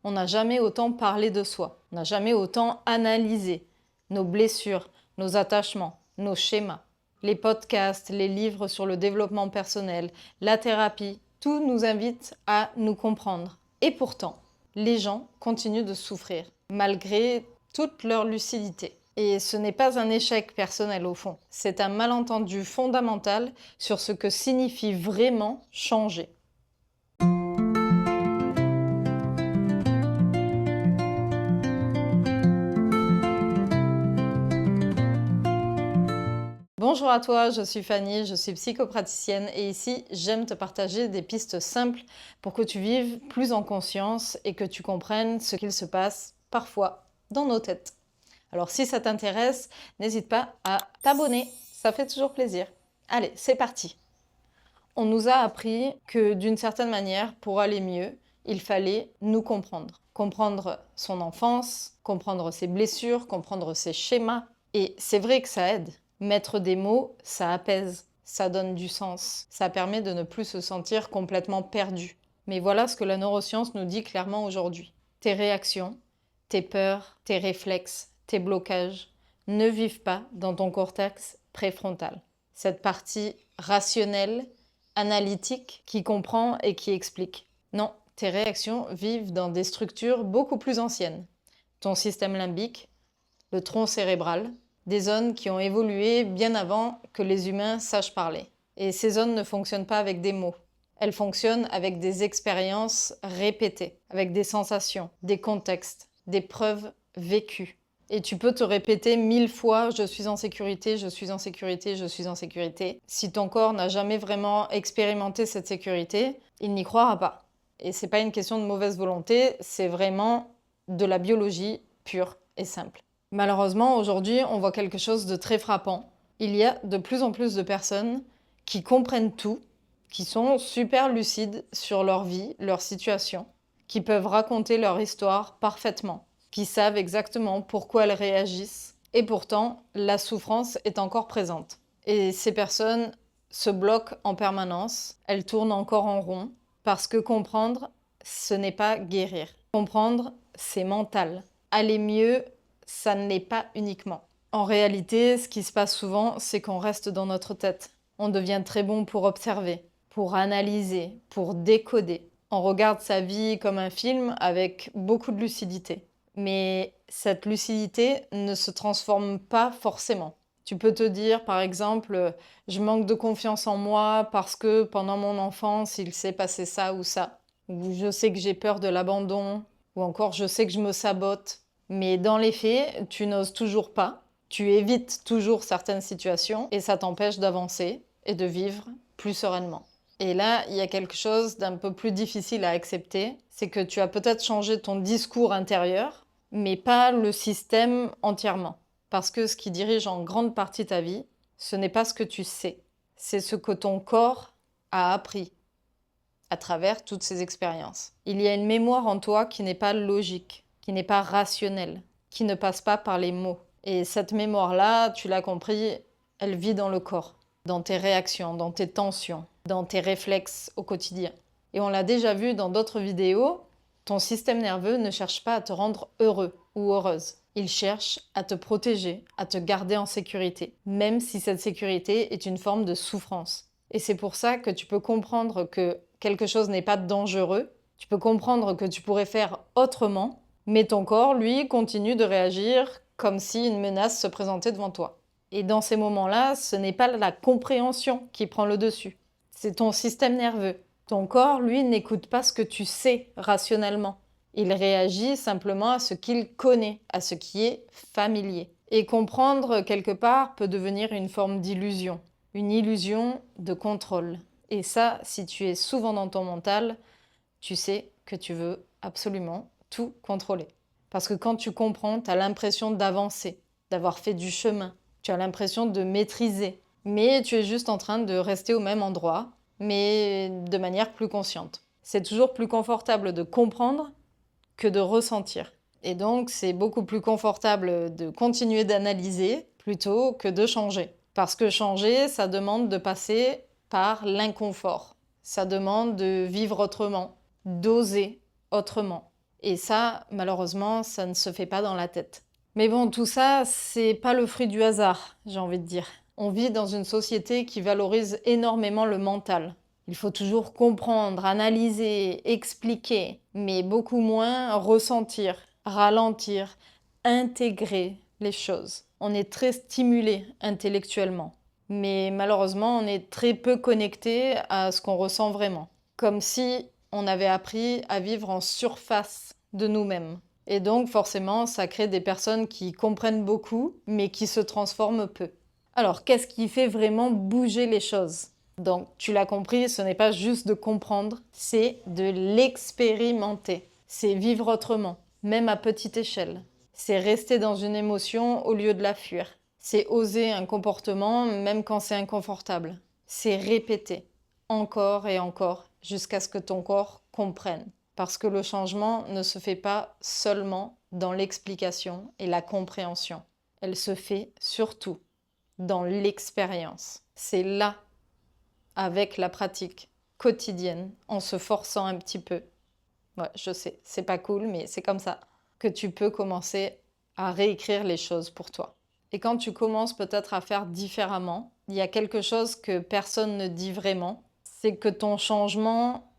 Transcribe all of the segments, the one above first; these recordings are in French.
On n'a jamais autant parlé de soi. On n'a jamais autant analysé nos blessures, nos attachements, nos schémas. Les podcasts, les livres sur le développement personnel, la thérapie, tout nous invite à nous comprendre. Et pourtant, les gens continuent de souffrir, malgré toute leur lucidité. Et ce n'est pas un échec personnel au fond, c'est un malentendu fondamental sur ce que signifie vraiment changer. Bonjour à toi, je suis Fanny, je suis psychopraticienne et ici j'aime te partager des pistes simples pour que tu vives plus en conscience et que tu comprennes ce qu'il se passe parfois dans nos têtes. Alors si ça t'intéresse, n'hésite pas à t'abonner, ça fait toujours plaisir. Allez, c'est parti. On nous a appris que d'une certaine manière, pour aller mieux, il fallait nous comprendre. Comprendre son enfance, comprendre ses blessures, comprendre ses schémas. Et c'est vrai que ça aide. Mettre des mots, ça apaise, ça donne du sens, ça permet de ne plus se sentir complètement perdu. Mais voilà ce que la neuroscience nous dit clairement aujourd'hui. Tes réactions, tes peurs, tes réflexes, tes blocages ne vivent pas dans ton cortex préfrontal. Cette partie rationnelle, analytique, qui comprend et qui explique. Non, tes réactions vivent dans des structures beaucoup plus anciennes. Ton système limbique, le tronc cérébral, des zones qui ont évolué bien avant que les humains sachent parler. Et ces zones ne fonctionnent pas avec des mots. Elles fonctionnent avec des expériences répétées, avec des sensations, des contextes, des preuves vécues. Et tu peux te répéter 1000 fois « je suis en sécurité, je suis en sécurité, je suis en sécurité ». Si ton corps n'a jamais vraiment expérimenté cette sécurité, il n'y croira pas. Et c'est pas une question de mauvaise volonté, c'est vraiment de la biologie pure et simple. Malheureusement, aujourd'hui, on voit quelque chose de très frappant. Il y a de plus en plus de personnes qui comprennent tout, qui sont super lucides sur leur vie, leur situation, qui peuvent raconter leur histoire parfaitement, qui savent exactement pourquoi elles réagissent. Et pourtant, la souffrance est encore présente. Et ces personnes se bloquent en permanence, elles tournent encore en rond, parce que comprendre, ce n'est pas guérir. Comprendre, c'est mental. Aller mieux, ça ne l'est pas uniquement. En réalité, ce qui se passe souvent, c'est qu'on reste dans notre tête. On devient très bon pour observer, pour analyser, pour décoder. On regarde sa vie comme un film avec beaucoup de lucidité. Mais cette lucidité ne se transforme pas forcément. Tu peux te dire, par exemple, je manque de confiance en moi parce que pendant mon enfance, il s'est passé ça ou ça. Ou je sais que j'ai peur de l'abandon. Ou encore, je sais que je me sabote. Mais dans les faits, tu n'oses toujours pas. Tu évites toujours certaines situations et ça t'empêche d'avancer et de vivre plus sereinement. Et là, il y a quelque chose d'un peu plus difficile à accepter, c'est que tu as peut-être changé ton discours intérieur, mais pas le système entièrement. Parce que ce qui dirige en grande partie ta vie, ce n'est pas ce que tu sais, c'est ce que ton corps a appris à travers toutes ces expériences. Il y a une mémoire en toi qui n'est pas logique, qui n'est pas rationnelle, qui ne passe pas par les mots. Et cette mémoire-là, tu l'as compris, elle vit dans le corps, dans tes réactions, dans tes tensions, dans tes réflexes au quotidien. Et on l'a déjà vu dans d'autres vidéos, ton système nerveux ne cherche pas à te rendre heureux ou heureuse. Il cherche à te protéger, à te garder en sécurité, même si cette sécurité est une forme de souffrance. Et c'est pour ça que tu peux comprendre que quelque chose n'est pas dangereux, tu peux comprendre que tu pourrais faire autrement, mais ton corps, lui, continue de réagir comme si une menace se présentait devant toi. Et dans ces moments-là, ce n'est pas la compréhension qui prend le dessus, c'est ton système nerveux. Ton corps, lui, n'écoute pas ce que tu sais rationnellement. Il réagit simplement à ce qu'il connaît, à ce qui est familier. Et comprendre, quelque part, peut devenir une forme d'illusion. Une illusion de contrôle. Et ça, si tu es souvent dans ton mental, tu sais que tu veux absolument tout contrôler. Parce que quand tu comprends, tu as l'impression d'avancer, d'avoir fait du chemin. Tu as l'impression de maîtriser. Mais tu es juste en train de rester au même endroit, mais de manière plus consciente. C'est toujours plus confortable de comprendre que de ressentir. Et donc, c'est beaucoup plus confortable de continuer d'analyser plutôt que de changer. Parce que changer, ça demande de passer par l'inconfort. Ça demande de vivre autrement, d'oser autrement. Et ça, malheureusement, ça ne se fait pas dans la tête. Mais bon, tout ça, c'est pas le fruit du hasard, j'ai envie de dire. On vit dans une société qui valorise énormément le mental. Il faut toujours comprendre, analyser, expliquer, mais beaucoup moins ressentir, ralentir, intégrer les choses. On est très stimulé intellectuellement, mais malheureusement, on est très peu connecté à ce qu'on ressent vraiment. Comme si on avait appris à vivre en surface de nous-mêmes. Et donc, forcément, ça crée des personnes qui comprennent beaucoup, mais qui se transforment peu. Alors, qu'est-ce qui fait vraiment bouger les choses? Donc, tu l'as compris, ce n'est pas juste de comprendre, c'est de l'expérimenter. C'est vivre autrement, même à petite échelle. C'est rester dans une émotion au lieu de la fuir. C'est oser un comportement même quand c'est inconfortable. C'est répéter encore et encore jusqu'à ce que ton corps comprenne. Parce que le changement ne se fait pas seulement dans l'explication et la compréhension. Elle se fait surtout dans l'expérience. C'est là, avec la pratique quotidienne, en se forçant un petit peu. Ouais, je sais, c'est pas cool, mais c'est comme ça que tu peux commencer à réécrire les choses pour toi. Et quand tu commences peut-être à faire différemment, il y a quelque chose que personne ne dit vraiment, c'est que ton changement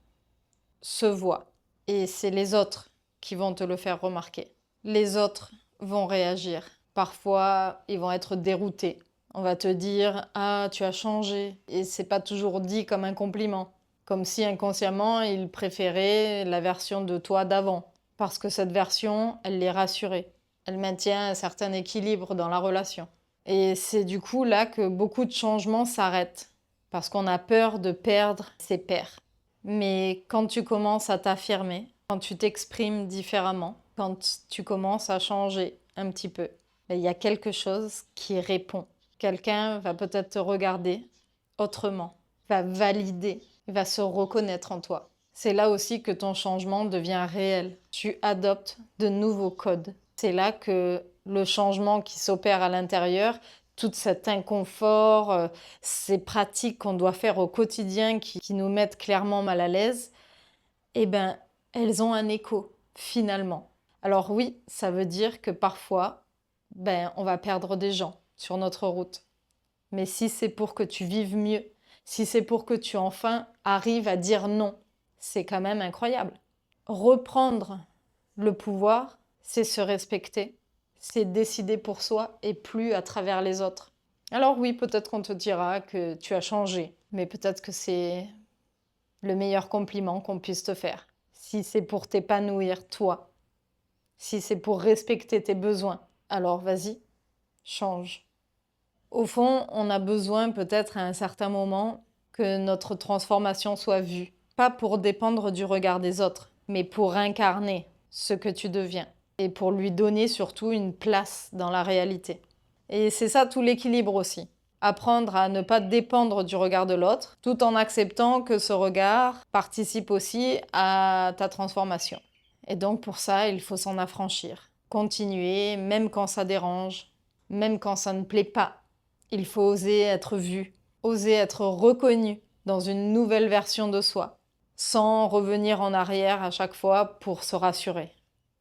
se voit. Et c'est les autres qui vont te le faire remarquer. Les autres vont réagir. Parfois, ils vont être déroutés. On va te dire « Ah, tu as changé ». Et c'est pas toujours dit comme un compliment. Comme si inconsciemment, ils préféraient la version de toi d'avant. Parce que cette version, elle les rassurait. Elle maintient un certain équilibre dans la relation. Et c'est du coup là que beaucoup de changements s'arrêtent. Parce qu'on a peur de perdre ses pairs. Mais quand tu commences à t'affirmer, quand tu t'exprimes différemment, quand tu commences à changer un petit peu, il y a quelque chose qui répond. Quelqu'un va peut-être te regarder autrement, va valider, va se reconnaître en toi. C'est là aussi que ton changement devient réel. Tu adoptes de nouveaux codes. C'est là que le changement qui s'opère à l'intérieur, tout cet inconfort, ces pratiques qu'on doit faire au quotidien qui nous mettent clairement mal à l'aise, eh ben, elles ont un écho, finalement. Alors oui, ça veut dire que parfois, on va perdre des gens sur notre route. Mais si c'est pour que tu vives mieux, si c'est pour que tu enfin arrives à dire non, c'est quand même incroyable. Reprendre le pouvoir, c'est se respecter, c'est décider pour soi et plus à travers les autres. Alors oui, peut-être qu'on te dira que tu as changé, mais peut-être que c'est le meilleur compliment qu'on puisse te faire. Si c'est pour t'épanouir, toi, si c'est pour respecter tes besoins, alors vas-y, change. Au fond, on a besoin peut-être à un certain moment que notre transformation soit vue. Pas pour dépendre du regard des autres, mais pour incarner ce que tu deviens. Et pour lui donner surtout une place dans la réalité. Et c'est ça tout l'équilibre aussi. Apprendre à ne pas dépendre du regard de l'autre, tout en acceptant que ce regard participe aussi à ta transformation. Et donc pour ça, il faut s'en affranchir. Continuer, même quand ça dérange, même quand ça ne plaît pas. Il faut oser être vu, oser être reconnu dans une nouvelle version de soi, sans revenir en arrière à chaque fois pour se rassurer.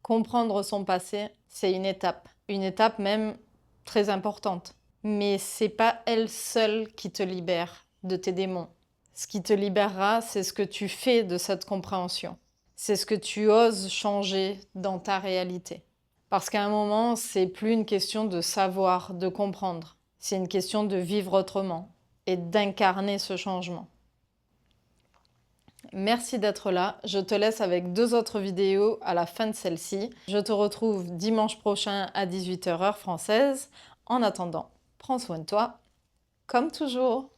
Comprendre son passé, c'est une étape même très importante. Mais c'est pas elle seule qui te libère de tes démons. Ce qui te libérera, c'est ce que tu fais de cette compréhension. C'est ce que tu oses changer dans ta réalité. Parce qu'à un moment, c'est plus une question de savoir, de comprendre. C'est une question de vivre autrement et d'incarner ce changement. Merci d'être là. Je te laisse avec 2 autres vidéos à la fin de celle-ci. Je te retrouve dimanche prochain à 18h heure française. En attendant, prends soin de toi, comme toujours.